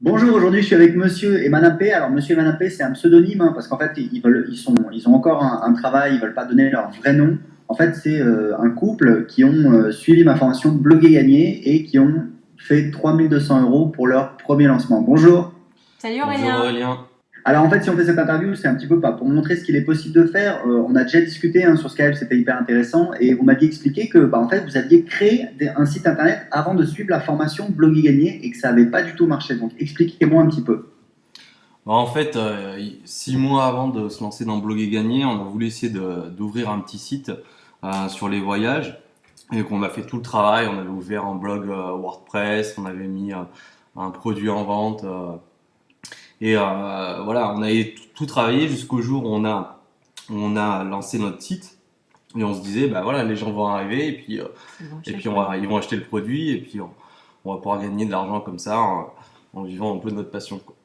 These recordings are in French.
Bonjour, aujourd'hui je suis avec Monsieur et Madame P. Alors Monsieur et Madame P, c'est un pseudonyme parce qu'en fait ils ont encore un travail, ils veulent pas donner leur vrai nom. En fait, c'est un couple qui ont suivi ma formation Bloguer Gagner et qui ont fait 3 200 € pour leur premier lancement. Bonjour. Salut Bonjour Aurélien. Aurélien. Alors en fait, si on fait cette interview, c'est un petit peu pas pour montrer ce qu'il est possible de faire. On a déjà discuté sur Skype, c'était hyper intéressant, et vous m'aviez expliqué que en fait, vous aviez créé un site internet avant de suivre la formation Bloguer Gagner et que ça n'avait pas du tout marché. Donc expliquez-moi un petit peu. En fait, 6 mois avant de se lancer dans Blog et Gagner, on a voulu essayer d'ouvrir un petit site sur les voyages et qu'on a fait tout le travail. On avait ouvert un blog WordPress, on avait mis un produit en vente voilà, on avait tout travaillé jusqu'au jour où on a lancé notre site et on se disait bah voilà, les gens vont arriver et puis ils vont acheter le produit et puis on va pouvoir gagner de l'argent comme ça en vivant un peu de notre passion, quoi.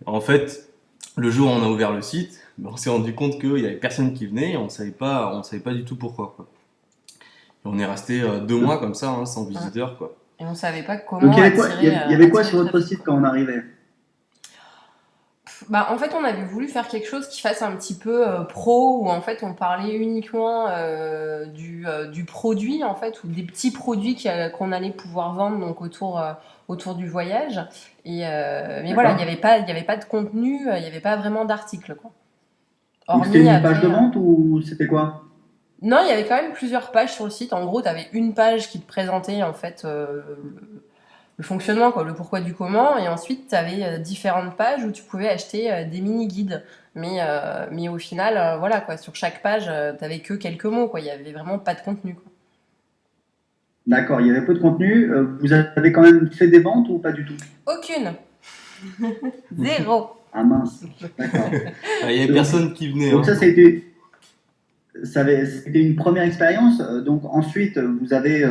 En fait, le jour où on a ouvert le site, on s'est rendu compte qu'il y avait personne qui venait et on savait pas du tout pourquoi, quoi. Et on est resté 2 mois comme ça, hein, sans Ouais. visiteurs, quoi. Et on savait pas Donc comment il y avait quoi, attirer, il y avait quoi attirer sur le votre trafic, site quoi. quand on arrivait? Bah, en fait, on avait voulu faire quelque chose qui fasse un petit peu pro, où en fait on parlait uniquement du produit, en fait, ou des petits produits qu'on allait pouvoir vendre donc autour du voyage. Mais voilà, D'accord. il y avait pas de contenu, il n'y avait pas vraiment d'article, quoi. Donc c'était Hormis une page de après. vente ou c'était quoi? Non, il y avait quand même plusieurs pages sur le site. En gros, tu avais une page qui te présentait en fait le fonctionnement, quoi, le pourquoi du comment, et ensuite tu avais différentes pages où tu pouvais acheter des mini-guides. Mais au final, voilà, quoi, sur chaque page, tu avais que quelques mots, quoi, il y avait vraiment pas de contenu, quoi. D'accord, il y avait peu de contenu. Vous avez quand même fait des ventes ou pas du tout? Aucune. Zéro. Ah mince, d'accord. Il y avait Donc, personne qui venait, donc hein. c'était une première expérience. Donc ensuite, vous avez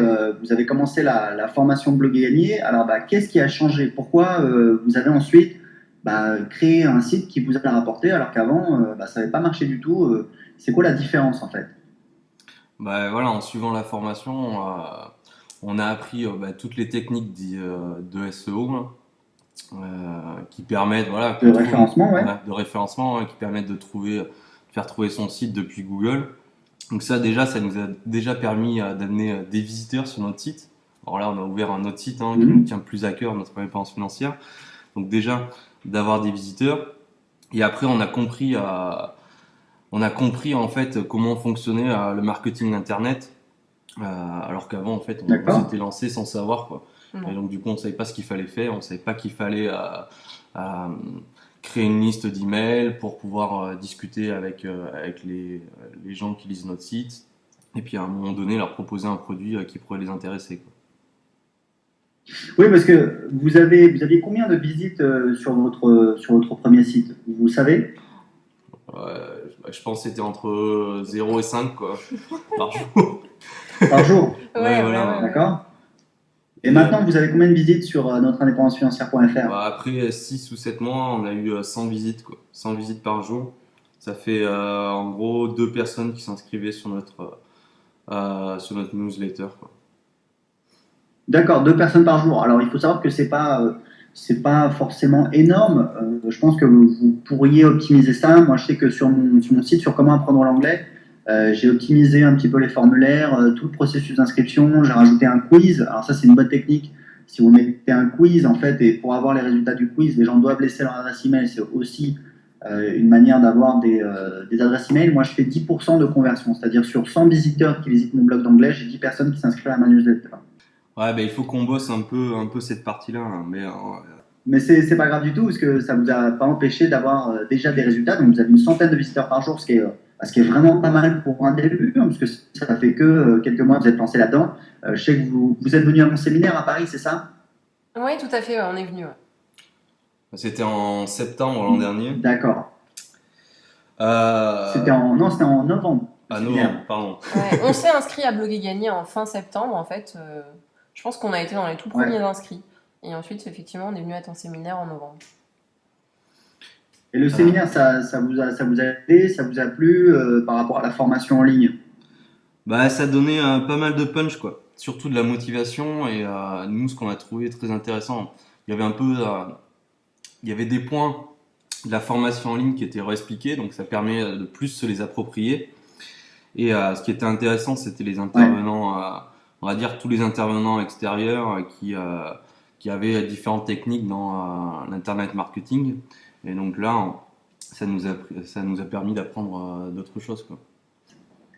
commencé la formation Blog et Gagner. Alors, qu'est-ce qui a changé? Pourquoi vous avez ensuite créé un site qui vous a rapporté alors qu'avant, ça n'avait pas marché du tout? C'est quoi la différence en fait? Bah, voilà, en suivant la formation, on a appris toutes les techniques de SEO, hein, qui permettent, voilà, De référencement, ouais. ouais, de référencement, hein, qui permettent de faire trouver son site depuis Google. Donc ça déjà, ça nous a déjà permis d'amener des visiteurs sur notre site. Alors là, on a ouvert un autre site, hein, qui nous Mhm. tient plus à cœur, notre indépendance financière. Donc déjà, d'avoir des visiteurs. Et après, on a compris en fait comment fonctionnait le marketing internet, alors qu'avant en fait on D'accord. s'était lancé sans savoir, quoi. Et Non. donc du coup on savait pas ce qu'il fallait faire, on savait pas qu'il fallait euh, créer une liste d'emails pour pouvoir discuter avec les gens qui lisent notre site et puis à un moment donné leur proposer un produit qui pourrait les intéresser, quoi. Oui, parce que vous aviez combien de visites sur votre premier site? Vous savez? Je pense que c'était entre 0 et 5, quoi, par jour. Par jour? Ouais, Ouais, ouais, voilà. ouais, ouais. D'accord. Et Et maintenant, vous avez combien de visites sur notre indépendance-financière.fr? après 6 ou 7 mois, on a eu 100 visites, quoi. 100 visites par jour. Ça fait en gros 2 personnes qui s'inscrivaient sur notre newsletter, quoi. D'accord, 2 personnes par jour. Alors, il faut savoir que c'est pas forcément énorme. Je pense que vous pourriez optimiser ça. Moi, je sais que sur mon site, sur comment apprendre l'anglais, j'ai optimisé un petit peu les formulaires, tout le processus d'inscription. J'ai rajouté un quiz. Alors ça, c'est une bonne technique. Si vous mettez un quiz, en fait, et pour avoir les résultats du quiz, les gens doivent laisser leur adresse email. C'est aussi une manière d'avoir des adresses email. Moi, je fais 10% de conversion. C'est-à-dire sur 100 visiteurs qui visitent mon blog d'anglais, j'ai 10 personnes qui s'inscrivent à ma newsletter. Ouais, il faut qu'on bosse un peu cette partie-là, hein. Mais Mais c'est pas grave du tout, parce que ça vous a pas empêché d'avoir déjà des résultats. Donc vous avez une centaine de visiteurs par jour, ce qui est vraiment pas mal pour un début, parce que ça fait que quelques mois que vous êtes lancé là-dedans. Je sais que vous êtes venu à mon séminaire à Paris, c'est ça? Ouais, tout à fait, ouais, on est venu. Ouais. c'était en septembre l'an dernier. D'accord. Euh, C'était en novembre, le à séminaire. novembre, pardon. Ouais, on s'est inscrit à Blog et Gagner en fin septembre, en fait. Je pense qu'on a été dans les tout Ouais. premiers inscrits. Et ensuite, effectivement, on est venu à ton séminaire en novembre. Et le Euh, séminaire, ça vous a aidé, ça vous a plu par rapport à la formation en ligne? Ça donnait pas mal de punch, quoi. Surtout de la motivation et nous, ce qu'on a trouvé très intéressant, il y avait un peu il y avait des points de la formation en ligne qui étaient réexpliqués, donc ça permet de plus se les approprier. Et ce qui était intéressant, c'était les intervenants, on va dire tous les intervenants extérieurs qui avaient différentes techniques dans l'internet marketing. Et donc là, ça nous a permis d'apprendre d'autres choses, quoi.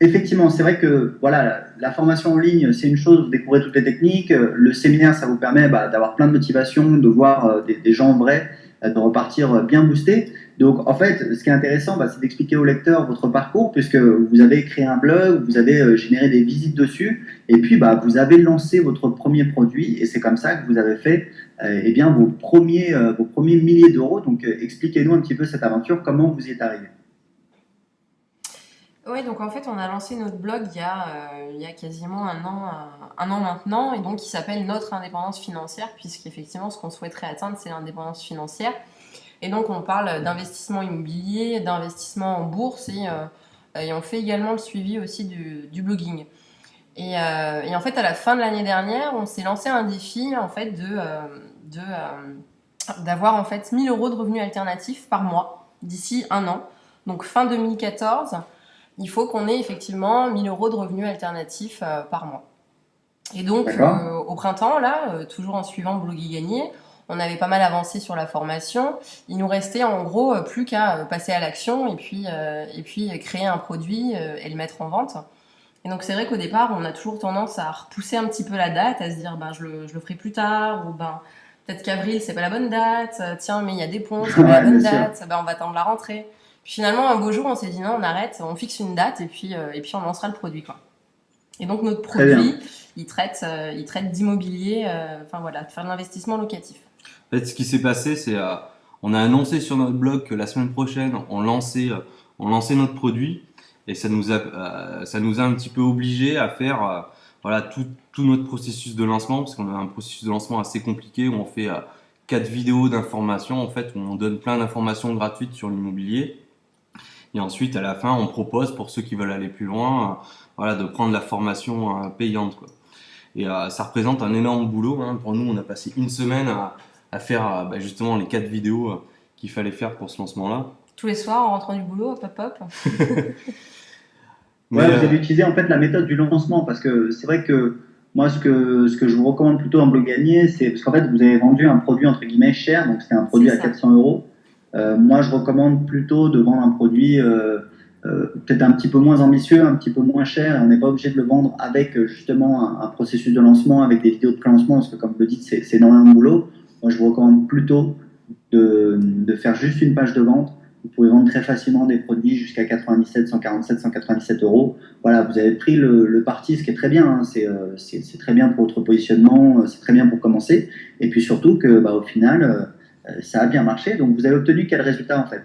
Effectivement, c'est vrai que voilà, la formation en ligne, c'est une chose, vous découvrez toutes les techniques. Le séminaire, ça vous permet d'avoir plein de motivation, de voir des gens vrais, de repartir bien boosté. Donc, en fait, ce qui est intéressant, c'est d'expliquer au lecteur votre parcours, puisque vous avez créé un blog, vous avez généré des visites dessus, et puis vous avez lancé votre premier produit, et c'est comme ça que vous avez fait eh bien, vos premiers milliers d'euros. Donc, expliquez-nous un petit peu cette aventure, comment vous y êtes arrivé. Oui, donc en fait, on a lancé notre blog il y a quasiment un an maintenant, et donc il s'appelle Notre indépendance financière, puisqu'effectivement, ce qu'on souhaiterait atteindre, c'est l'indépendance financière. Et donc, on parle d'investissement immobilier, d'investissement en bourse, et on fait également le suivi aussi du blogging. Et en fait, à la fin de l'année dernière, on s'est lancé un défi en fait d'avoir en fait 1 000 euros de revenus alternatifs par mois d'ici un an. Donc fin 2014. Il faut qu'on ait effectivement 1 000 euros de revenus alternatifs par mois. Et donc, au printemps, là, toujours en suivant Bloguer Gagner, on avait pas mal avancé sur la formation. Il nous restait en gros plus qu'à passer à l'action et puis créer un produit et le mettre en vente. Et donc, c'est vrai qu'au départ, on a toujours tendance à repousser un petit peu la date, à se dire je le ferai plus tard, ou peut-être qu'avril, c'est pas la bonne date, tiens, mais il y a des ponts, c'est pas la bonne date, on va attendre la rentrée. Puis finalement, un beau jour, on s'est dit non, on arrête, on fixe une date et puis on lancera le produit, quoi. Et donc notre produit, il traite d'immobilier, de faire de l'investissement locatif. En fait, ce qui s'est passé, c'est on a annoncé sur notre blog que la semaine prochaine, on lançait notre produit, et ça nous a un petit peu obligé à faire tout notre processus de lancement, parce qu'on a un processus de lancement assez compliqué où on fait 4 vidéos d'information en fait, où on donne plein d'informations gratuites sur l'immobilier. Et ensuite, à la fin, on propose pour ceux qui veulent aller plus loin, de prendre la formation payante, quoi. Et ça représente un énorme boulot, hein. Pour nous, on a passé une semaine à faire justement les 4 vidéos qu'il fallait faire pour ce lancement-là. Tous les soirs, en rentrant du boulot, hop, hop, hop. Vous avez utilisé en fait la méthode du lancement, parce que c'est vrai que moi, ce que je vous recommande plutôt en Bloguer Gagner, c'est parce qu'en fait, vous avez vendu un produit entre guillemets cher, donc c'était un produit à 400 euros. Moi, je recommande plutôt de vendre un produit peut-être un petit peu moins ambitieux, un petit peu moins cher. On n'est pas obligé de le vendre avec justement un processus de lancement, avec des vidéos de pré-lancement, parce que comme vous le dites, c'est énormément de boulot. Moi, je vous recommande plutôt de faire juste une page de vente. Vous pouvez vendre très facilement des produits jusqu'à 97, 147, 197 euros. Voilà, vous avez pris le parti, ce qui est très bien, hein. C'est très bien pour votre positionnement, c'est très bien pour commencer. Et puis surtout que, au final, ça a bien marché. Donc, vous avez obtenu quel résultat en fait?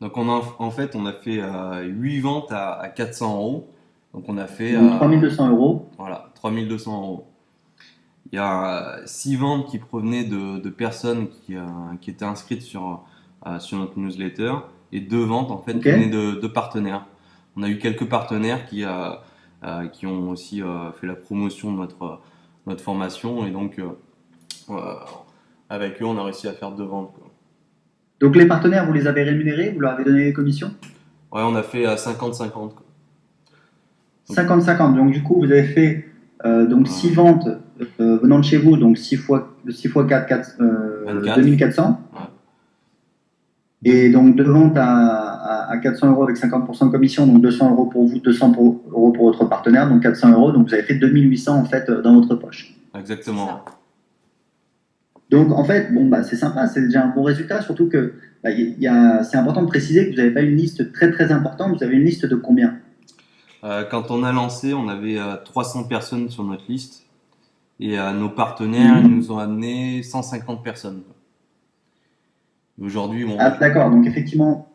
Donc, on a fait 8 ventes à 400 euros. Donc, on a fait 3200 euros. Voilà, 3200 euros. Il y a 6 ventes qui provenaient de personnes qui étaient inscrites sur notre newsletter, et 2 ventes en fait venaient de partenaires. On a eu quelques partenaires qui ont aussi fait la promotion de notre formation, et donc avec eux on a réussi à faire 2 ventes, quoi. Donc les partenaires, vous les avez rémunérés, vous leur avez donné des commissions? Ouais, on a fait 50-50, quoi. 50-50, donc du coup vous avez fait 6 ventes venant de chez vous, donc 6 fois 4, 2400. Ouais. Et donc 2 ventes à 400 euros avec 50% de commission, donc 200 euros pour vous, 200 euros pour votre partenaire, donc 400 euros, donc vous avez fait 2800 en fait dans votre poche. Exactement. Donc en fait, c'est sympa, c'est déjà un bon résultat, surtout que c'est important de préciser que vous n'avez pas une liste très très importante, vous avez une liste de combien? Quand on a lancé, on avait 300 personnes sur notre liste, et nos partenaires ils nous ont amené 150 personnes. Aujourd'hui, d'accord, donc effectivement,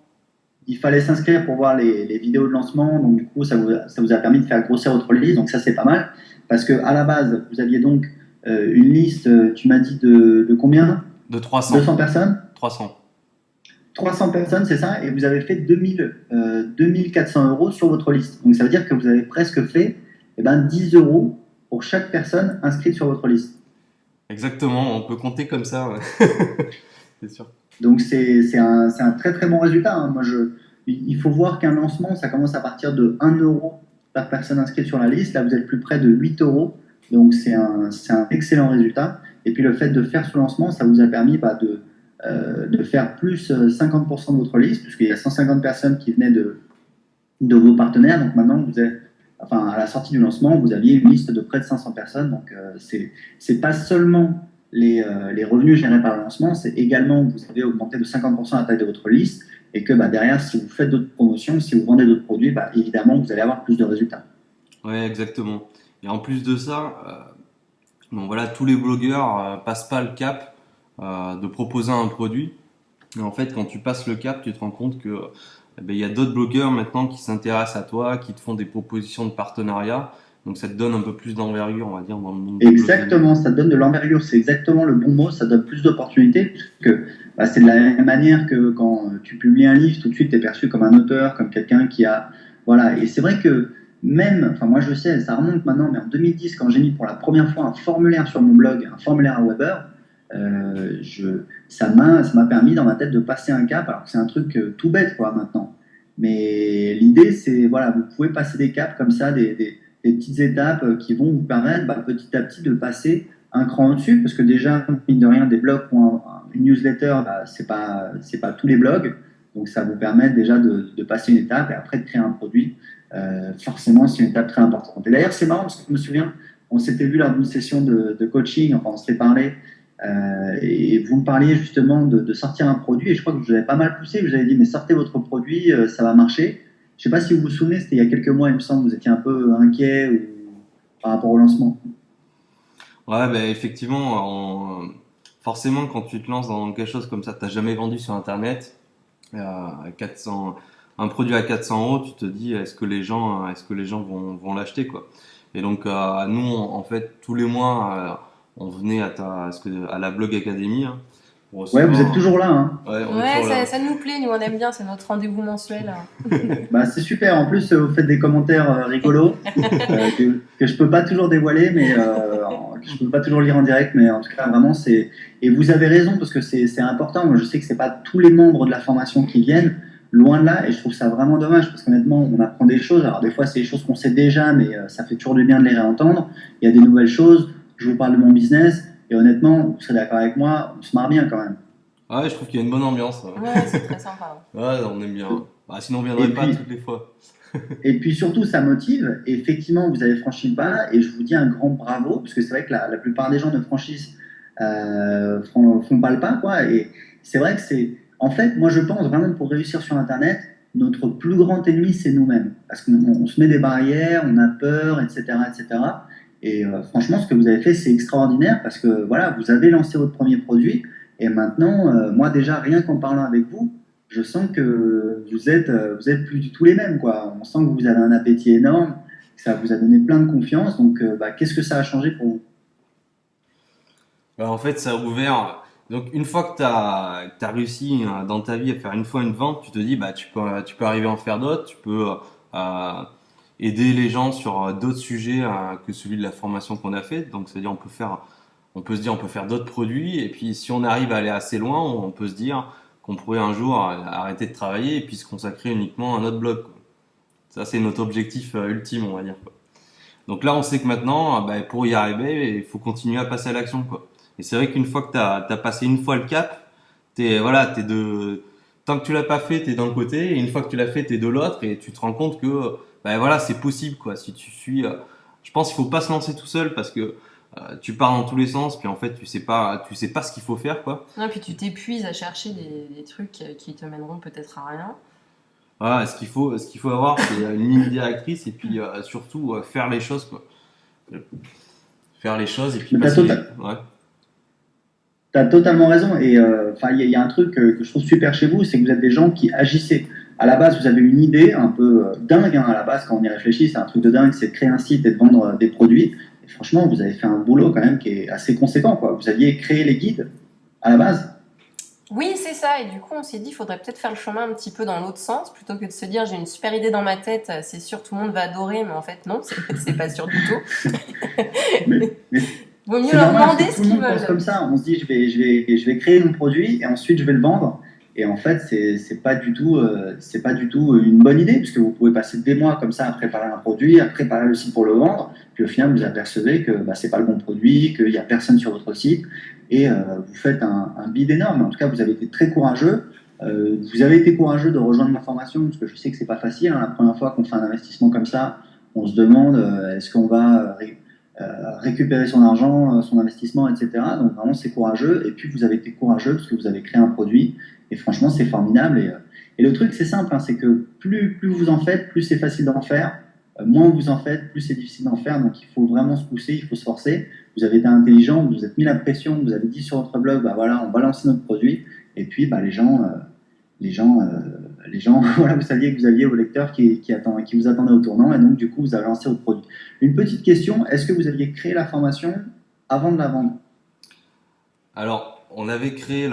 il fallait s'inscrire pour voir les vidéos de lancement, donc du coup, ça vous a permis de faire grossir votre liste, donc ça c'est pas mal, parce qu'à la base, vous aviez donc une liste, tu m'as dit de combien? De 300. 200 personnes? 300. 300 personnes, c'est ça, et vous avez fait 2400 euros sur votre liste. Donc ça veut dire que vous avez presque fait 10 euros pour chaque personne inscrite sur votre liste. Exactement, on peut compter comme ça. Ouais. c'est sûr. Donc c'est un très très bon résultat. Hein. Il faut voir qu'un lancement, ça commence à partir de 1 euro par personne inscrite sur la liste. Là, vous êtes plus près de 8 euros. Donc c'est un excellent résultat. Et puis le fait de faire ce lancement, ça vous a permis de faire plus 50% de votre liste, puisqu'il y a 150 personnes qui venaient de vos partenaires. Donc maintenant, à la sortie du lancement, vous aviez une liste de près de 500 personnes. Donc c'est pas seulement les revenus générés par le lancement, c'est également vous avez augmenté de 50% la taille de votre liste et que derrière, si vous faites d'autres promotions, si vous vendez d'autres produits, évidemment, vous allez avoir plus de résultats. Oui, exactement. Et en plus de ça, bon, voilà, tous les blogueurs passent pas le cap de proposer un produit. Et en fait, quand tu passes le cap, tu te rends compte que il y a d'autres blogueurs maintenant qui s'intéressent à toi, qui te font des propositions de partenariat. Donc ça te donne un peu plus d'envergure, on va dire, dans le monde. Exactement, ça te donne de l'envergure, c'est exactement le bon mot, ça donne plus d'opportunités, puisque c'est de la même manière que quand tu publies un livre, tout de suite tu es perçu comme un auteur, comme quelqu'un qui a... Voilà, et c'est vrai que même, moi je sais, ça remonte maintenant, mais en 2010, quand j'ai mis pour la première fois un formulaire sur mon blog, un formulaire à Weber, ça m'a permis dans ma tête de passer un cap, alors que c'est un truc tout bête quoi maintenant. Mais l'idée c'est, voilà, vous pouvez passer des caps comme ça, des petites étapes qui vont vous permettre petit à petit de passer un cran au-dessus, parce que déjà, mine de rien, des blogs ou une newsletter, c'est pas tous les blogs, donc ça vous permet déjà de passer une étape et après de créer un produit. Forcément, c'est une étape très importante. Et d'ailleurs, c'est marrant parce que je me souviens, on s'était vu lors d'une session de coaching, enfin on s'était parlé, et vous me parliez justement de sortir un produit, et je crois que je vous avais pas mal poussé, je vous avais dit, mais sortez votre produit, ça va marcher. Je ne sais pas si vous vous souvenez, c'était il y a quelques mois, il me semble, vous étiez un peu inquiet par rapport au lancement. Ouais, forcément, quand tu te lances dans quelque chose comme ça, tu n'as jamais vendu sur Internet, 400, un produit à 400 euros, tu te dis, est-ce que les gens vont l'acheter, quoi. Et donc, nous, en fait, tous les mois, on venait à la Blog Academy, hein, pour Ouais, vous recevoir. êtes toujours là. Hein. Ouais, on est toujours là. Ça nous plaît, nous on aime bien, c'est notre rendez-vous mensuel. Hein. C'est super. En plus, vous faites des commentaires rigolos que je peux pas toujours dévoiler, mais que je peux pas toujours lire en direct. Mais en tout cas, vraiment, c'est. Et vous avez raison parce que c'est important. Moi, je sais que c'est pas tous les membres de la formation qui viennent, loin de là, et je trouve ça vraiment dommage parce qu'honnêtement, on apprend des choses. Alors des fois, c'est des choses qu'on sait déjà, mais ça fait toujours du bien de les réentendre. Il y a des nouvelles choses. Je vous parle de mon business, et honnêtement, vous serez d'accord avec moi, on se marre bien quand même. Ouais, je trouve qu'il y a une bonne ambiance. Ouais, c'est très sympa. Ouais, on aime bien. Sinon, on viendrait pas toutes les fois. Et puis surtout, ça motive. Et effectivement, vous avez franchi le pas. Et je vous dis un grand bravo, parce que c'est vrai que la plupart des gens ne font pas le pas, quoi. Et c'est vrai que c'est. En fait, moi, je pense vraiment que pour réussir sur Internet, notre plus grand ennemi, c'est nous-mêmes. Parce qu'on se met des barrières, on a peur, etc., etc. Et franchement, ce que vous avez fait, c'est extraordinaire parce que voilà, vous avez lancé votre premier produit. Et maintenant, moi, déjà, rien qu'en parlant avec vous, je sens que vous êtes plus du tout les mêmes, quoi. On sent que vous avez un appétit énorme, que ça vous a donné plein de confiance. Donc, qu'est-ce que ça a changé pour vous? Alors, en fait, ça a ouvert. Donc, une fois que tu as réussi dans ta vie à faire une fois une vente, tu te dis, tu peux arriver à en faire d'autres, tu peux aider les gens sur d'autres sujets que celui de la formation qu'on a fait. Donc, c'est-à-dire, on peut se dire, on peut faire d'autres produits. Et puis, si on arrive à aller assez loin, on peut se dire qu'on pourrait un jour arrêter de travailler et puis se consacrer uniquement à notre blog, quoi. Ça, c'est notre objectif ultime, on va dire, quoi. Donc là, on sait que maintenant, pour y arriver, il faut continuer à passer à l'action, quoi. Et c'est vrai qu'une fois que tu as passé une fois le cap, tant que tu l'as pas fait, tu es d'un côté, et une fois que tu l'as fait, tu es de l'autre, et tu te rends compte que c'est possible, quoi. Si tu suis, je pense qu'il faut pas se lancer tout seul parce que tu pars dans tous les sens, puis en fait, tu sais pas ce qu'il faut faire, quoi. Non, puis tu t'épuises à chercher des trucs qui te mèneront peut-être à rien. Voilà, ce qu'il faut avoir, c'est une ligne directrice et puis surtout faire les choses, quoi. Faire les choses et puis passer. Ouais. Tu as totalement raison. Et il y a un truc que je trouve super chez vous, c'est que vous êtes des gens qui agissaient. À la base, vous avez une idée un peu dingue. Hein, à la base, quand on y réfléchit, c'est un truc de dingue, c'est de créer un site et de vendre des produits. Et franchement, vous avez fait un boulot quand même qui est assez conséquent, quoi. Vous aviez créé les guides à la base. Oui, c'est ça. Et du coup, on s'est dit, il faudrait peut-être faire le chemin un petit peu dans l'autre sens, plutôt que de se dire, j'ai une super idée dans ma tête, c'est sûr, tout le monde va adorer, mais en fait, non, c'est pas sûr du tout. mais Vaut mieux C'est leur normal parce demander que ce tout le qu'ils monde pense veulent. comme ça. On se dit, je vais créer mon produit et ensuite je vais le vendre. Et en fait, c'est pas du tout une bonne idée puisque vous pouvez passer des mois comme ça à préparer un produit, à préparer le site pour le vendre. Puis au final, vous apercevez que bah, c'est pas le bon produit, qu'il n'y a personne sur votre site et vous faites un bid énorme. En tout cas, vous avez été très courageux. Vous avez été courageux de rejoindre ma formation parce que je sais que c'est pas facile. Hein. La première fois qu'on fait un investissement comme ça, on se demande est-ce qu'on va récupérer son argent, son investissement, etc. Donc vraiment, c'est courageux. Et puis, vous avez été courageux parce que vous avez créé un produit. Et franchement, c'est formidable. Et le truc, c'est simple, hein, c'est que plus vous en faites, plus c'est facile d'en faire. Moins vous en faites, plus c'est difficile d'en faire. Donc, il faut vraiment se pousser, il faut se forcer. Vous avez été intelligent, vous vous êtes mis la pression, vous avez dit sur votre blog, bah voilà, on va lancer notre produit. Et puis, bah, les gens, voilà, vous saviez que vous aviez vos lecteurs qui vous attendaient au tournant. Et donc, du coup, vous avez lancé votre produit. Une petite question, est-ce que vous aviez créé la formation avant de la vendre? Alors, on avait écrit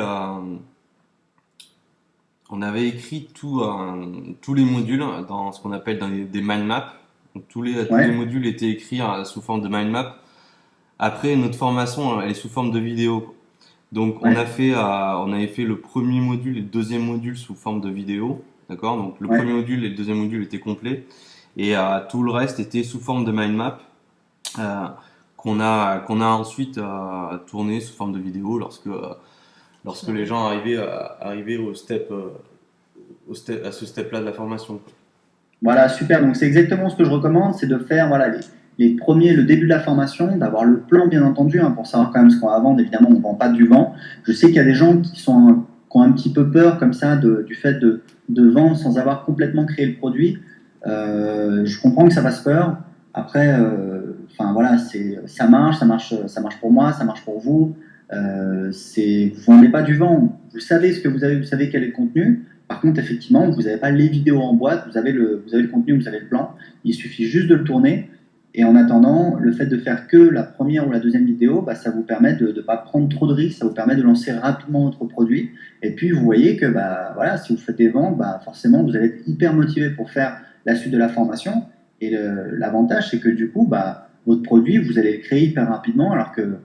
tous les modules dans ce qu'on appelle des mind maps. Donc, tous les Ouais, modules étaient écrits sous forme de mind map. Après, notre formation, elle est sous forme de vidéo. Donc, ouais, on avait fait le premier module et le deuxième module sous forme de vidéo. D'accord? Donc, le ouais. premier module et le deuxième module étaient complets. Et tout le reste était sous forme de mind map. euh, qu'on a ensuite tourné sous forme de vidéo lorsque les gens arrivaient à ce step-là de la formation. Voilà, super. Donc, c'est exactement ce que je recommande, c'est de faire voilà, les premiers, le début de la formation, d'avoir le plan, bien entendu, hein, pour savoir quand même ce qu'on va vendre. Évidemment, on ne vend pas du vent. Je sais qu'il y a des gens qui ont un petit peu peur comme ça du fait de vendre sans avoir complètement créé le produit. Je comprends que ça fasse peur. Après, enfin voilà, ça marche pour moi, ça marche pour vous. Vous vendez pas du vent. Vous savez ce que vous avez, vous savez quel est le contenu. Par contre, effectivement, vous n'avez pas les vidéos en boîte, vous avez le contenu, vous avez le plan. Il suffit juste de le tourner. Et en attendant, le fait de faire que la première ou la deuxième vidéo, bah, ça vous permet de ne pas prendre trop de risques, ça vous permet de lancer rapidement votre produit. Et puis, vous voyez que bah, voilà, si vous faites des ventes, bah, forcément, vous allez être hyper motivé pour faire la suite de la formation. Et l'avantage, c'est que du coup, bah, votre produit, vous allez le créer hyper rapidement, alors que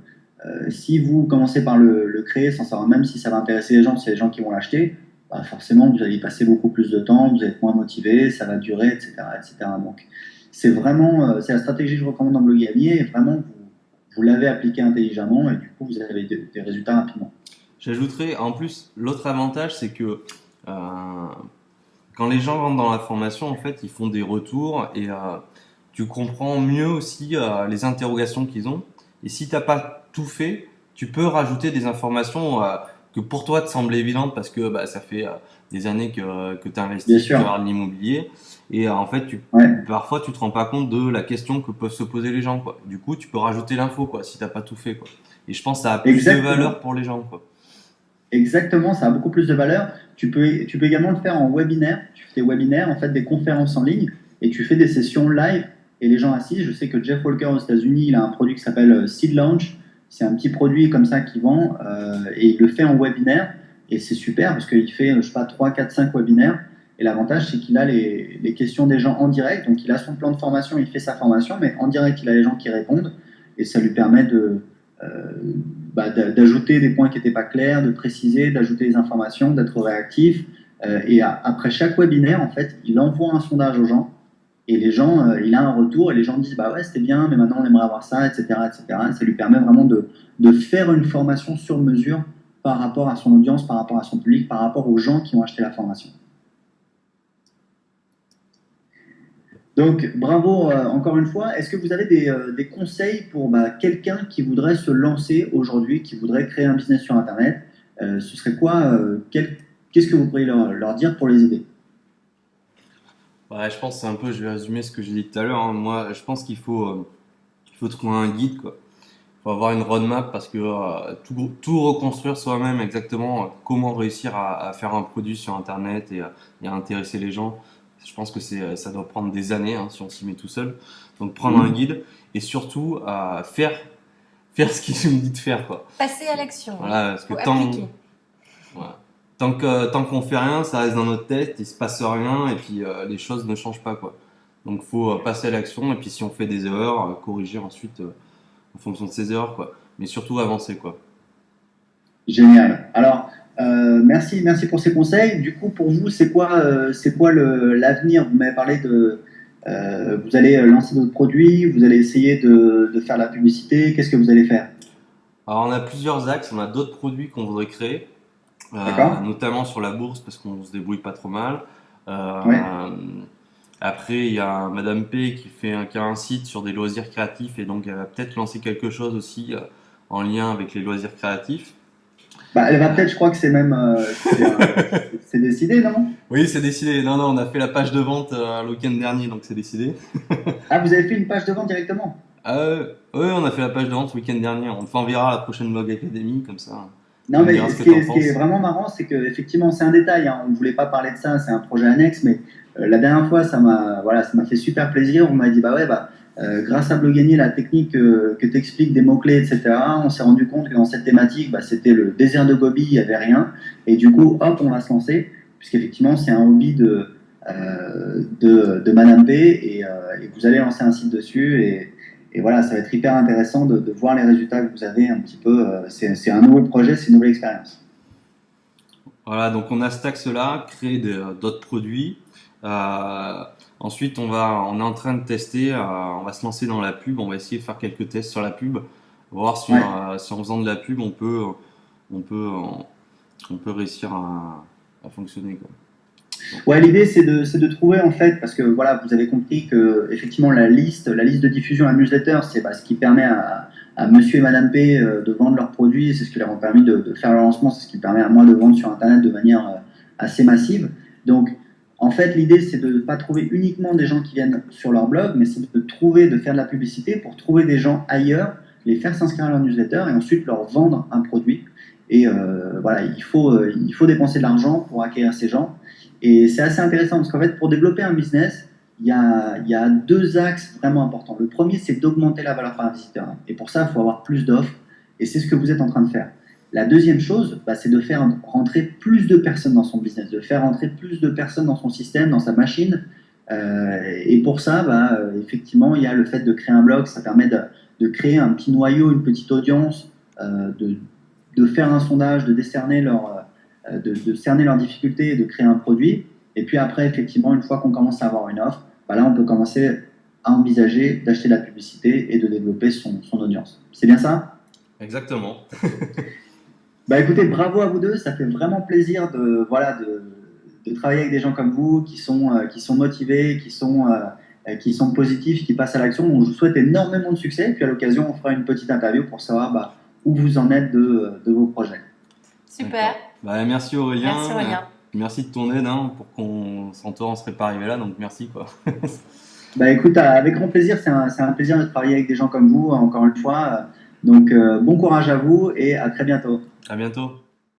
si vous commencez par le créer sans savoir même si ça va intéresser les gens, si c'est les gens qui vont l'acheter, bah forcément, vous allez y passer beaucoup plus de temps, vous êtes moins motivé, ça va durer, etc. etc. Donc, c'est la stratégie que je recommande dans Blog Gagné, et vraiment, vous l'avez appliquée intelligemment, et du coup, vous avez des résultats rapidement. J'ajouterais, en plus, l'autre avantage, c'est que quand les gens rentrent dans la formation, en fait, ils font des retours et tu comprends mieux aussi les interrogations qu'ils ont. Et si t'as pas tout fait, tu peux rajouter des informations que pour toi te semblent évidentes parce que bah, ça fait des années que tu Bien investis, que tu sûr. regardes l'immobilier. Et en fait, Ouais. parfois, tu te rends pas compte de la question que peuvent se poser les gens, quoi. Du coup, tu peux rajouter l'info, quoi, si t'as pas tout fait, quoi. Et je pense que ça a plus de valeur Exactement. pour les gens, quoi. Exactement, ça a beaucoup plus de valeur. Tu peux également le faire en webinaire. Tu fais des webinaires, en fait, des conférences en ligne, et tu fais des sessions live, et les gens assistent. Je sais que Jeff Walker aux États-Unis, il a un produit qui s'appelle Seed Launch. C'est un petit produit comme ça qu'il vend, et il le fait en webinaire, et c'est super parce qu'il fait, je sais pas, 3 4 5 webinaires. Et l'avantage, c'est qu'il a les questions des gens en direct. Donc, il a son plan de formation, il fait sa formation, mais en direct, il a les gens qui répondent, et ça lui permet euh, d'ajouter des points qui n'étaient pas clairs, de préciser, d'ajouter des informations, d'être réactif. Après chaque webinaire, en fait, il envoie un sondage aux gens et les gens, il a un retour et les gens disent bah ouais, c'était bien, mais maintenant on aimerait avoir ça, etc. etc. Et ça lui permet vraiment de faire une formation sur mesure par rapport à son audience, par rapport à son public, par rapport aux gens qui ont acheté la formation. Donc, bravo encore une fois. Est-ce que vous avez des conseils pour bah, quelqu'un qui voudrait se lancer aujourd'hui, qui voudrait créer un business sur Internet? Ce serait quoi qu'est-ce que vous pourriez leur dire pour les aider? Ouais, je pense que c'est un peu, je vais résumer ce que j'ai dit tout à l'heure, hein. Moi, je pense qu'il faut trouver un guide, quoi. Il faut avoir une roadmap parce que tout reconstruire soi-même exactement, comment réussir à faire un produit sur Internet et à intéresser les gens. Je pense que ça doit prendre des années hein, si on s'y met tout seul. Donc prendre un Mmh. guide et surtout faire ce qu'il nous dit de faire, quoi. Passer à l'action, hein. Voilà, parce que Faut appliquer. voilà. Tant qu'on fait rien, ça reste dans notre tête, il se passe rien et puis les choses ne changent pas, quoi. Donc faut passer à l'action et puis si on fait des erreurs, corriger ensuite en fonction de ses heures, quoi. Mais surtout avancer, quoi. Génial. Alors, merci pour ces conseils. Du coup, pour vous, c'est quoi l'avenir? Vous m'avez parlé vous allez lancer d'autres produits, vous allez essayer de faire de la publicité. Qu'est-ce que vous allez faire? Alors, on a plusieurs axes, on a d'autres produits qu'on voudrait créer, D'accord? notamment sur la bourse parce qu'on se débrouille pas trop mal. Ouais. Après, il y a Madame P qui a un site sur des loisirs créatifs et donc elle va peut-être lancer quelque chose aussi en lien avec les loisirs créatifs. Bah, elle va peut-être, je crois que c'est même, c'est décidé, non? Oui, c'est décidé. Non, non, on a fait la page de vente le week-end dernier, donc c'est décidé. Ah, vous avez fait une page de vente directement? Ouais, on a fait la page de vente le week-end dernier. On t'enverra la prochaine Blog Academy, comme ça. Tu Non, me mais diras ce que t'en ce qui est penses. vraiment marrant, c'est que effectivement, c'est un détail, hein. On ne voulait pas parler de ça, c'est un projet annexe, mais la dernière fois, ça m'a fait super plaisir. On m'a dit, bah ouais, grâce à Blogany, la technique que tu expliques des mots-clés, etc., on s'est rendu compte que dans cette thématique, bah, c'était le désert de Gobi, il n'y avait rien. Et du coup, hop, on va se lancer, puisqu'effectivement, c'est un hobby de Madame P, et vous allez lancer un site dessus. Et voilà, ça va être hyper intéressant de voir les résultats que vous avez un petit peu. C'est un nouveau projet, c'est une nouvelle expérience. Voilà, donc on a cet axe-là, créer d'autres produits. Euh, Ensuite, on est en train de tester, on va se lancer dans la pub, on va essayer de faire quelques tests sur la pub, voir Ouais. si en faisant de la pub, on peut, on peut réussir à fonctionner, quoi. Ouais, l'idée c'est de trouver en fait, parce que voilà, vous avez compris que effectivement la liste de diffusion, la newsletter, c'est ce qui permet à Monsieur et Madame P de vendre leurs produits, c'est ce qui leur a permis de faire le lancement, c'est ce qui permet à moi de vendre sur Internet de manière assez massive. Donc en fait, l'idée c'est de ne pas trouver uniquement des gens qui viennent sur leur blog, mais c'est de faire de la publicité pour trouver des gens ailleurs, les faire s'inscrire à leur newsletter et ensuite leur vendre un produit. Et voilà, il faut dépenser de l'argent pour acquérir ces gens. Et c'est assez intéressant parce qu'en fait, pour développer un business, il y a deux axes vraiment importants. Le premier, c'est d'augmenter la valeur par visiteur. Et pour ça, il faut avoir plus d'offres. Et c'est ce que vous êtes en train de faire. La deuxième chose, c'est de faire rentrer plus de personnes dans son business, de faire rentrer plus de personnes dans son système, dans sa machine. Et pour ça, effectivement, il y a le fait de créer un blog. Ça permet de créer un petit noyau, une petite audience, de faire un sondage, de décerner de cerner leurs difficultés et de créer un produit. Et puis après, effectivement, une fois qu'on commence à avoir une offre, là, on peut commencer à envisager d'acheter de la publicité et de développer son audience. C'est bien ça? Exactement. Écoutez, bravo à vous deux. Ça fait vraiment plaisir de travailler avec des gens comme vous qui sont motivés, qui sont positifs, qui passent à l'action. Donc, je vous souhaite énormément de succès. Et puis à l'occasion, on fera une petite interview pour savoir où vous en êtes de vos projets. Super. Merci Aurélien. Merci Aurélien. Merci de ton aide, pour qu'on, sans toi, on serait pas arrivé là, donc merci, quoi. Écoute, avec grand plaisir, c'est un plaisir de travailler avec des gens comme vous, encore une fois. Donc, bon courage à vous et à très bientôt. À bientôt.